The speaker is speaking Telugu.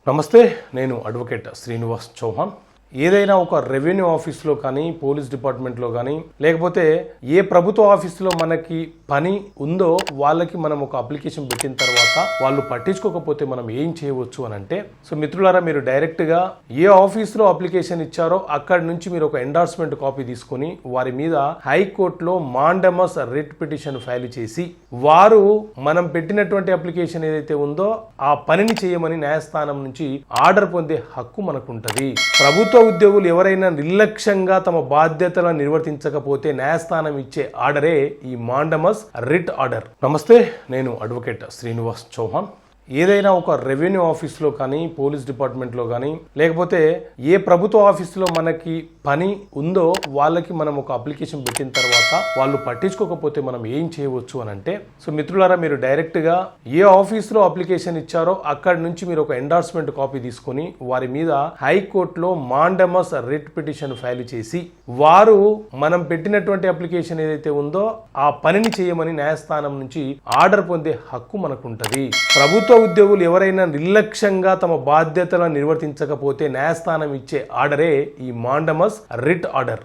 నమస్తే, నేను అడ్వకేట్ శ్రీనివాస్ చౌహాన్. ఏదైనా ఒక రెవెన్యూ ఆఫీస్లో కానీ, పోలీస్ డిపార్ట్మెంట్లో కానీ, లేకపోతే ఏ ప్రభుత్వ ఆఫీసులో మనకి పని ఉందో వాళ్ళకి మనం ఒక అప్లికేషన్ పెట్టిన తర్వాత వాళ్ళు పట్టించుకోకపోతే మనం ఏం చేయవచ్చు అని అంటే, సో మిత్రులారా, మీరు డైరెక్ట్గా ఏ ఆఫీస్లో అప్లికేషన్ ఇచ్చారో అక్కడి నుంచి మీరు ఒక ఎండార్స్మెంట్ కాపీ తీసుకొని వారి మీద హైకోర్టులో మాండమస్ రిట్ పిటిషన్ ఫైల్ చేసి వారు మనం పెట్టినటువంటి అప్లికేషన్ ఏదైతే ఉందో ఆ పనిని చేయమని న్యాయస్థానం నుంచి ఆర్డర్ పొందే హక్కు మనకు ఉంటుంది. ప్రభుత్వ ఉద్యోగులు ఎవరైనా నిర్లక్ష్యంగా తమ బాధ్యతలను నిర్వర్తించకపోతే న్యాయస్థానం ఇచ్చే ఆర్డరే ఈ మాండమస్ రిట్ ఆర్డర్. నమస్తే, నేను అడ్వకేట్ శ్రీనివాస్ చౌహాన్. ఏదైనా ఒక రెవెన్యూ ఆఫీస్లో కానీ, పోలీస్ డిపార్ట్మెంట్లో కానీ, లేకపోతే ఏ ప్రభుత్వ ఆఫీసులో మనకి పని ఉందో వాళ్ళకి మనం ఒక అప్లికేషన్ పెట్టిన తర్వాత వాళ్ళు పట్టించుకోకపోతే మనం ఏం చేయవచ్చు అని అంటే, సో మిత్రులారా, మీరు డైరెక్ట్గా ఏ ఆఫీసులో అప్లికేషన్ ఇచ్చారో అక్కడి నుంచి మీరు ఒక ఎండార్స్మెంట్ కాపీ తీసుకొని వారి మీద హైకోర్టులో మాండమస్ రిట్ పిటిషన్ ఫైల్ చేసి వారు మనం పెట్టినటువంటి అప్లికేషన్ ఏదైతే ఉందో ఆ పనిని చేయమని న్యాయస్థానం నుంచి ఆర్డర్ పొందే హక్కు మనకు ఉంటుంది. ప్రభుత్వ ఉద్యోగులు ఎవరైనా నిర్లక్ష్యంగా తమ బాధ్యతలను నిర్వర్తించకపోతే న్యాయస్థానం ఇచ్చే ఆర్డరే ఈ మాండమస్ రిట్ ఆర్డర్.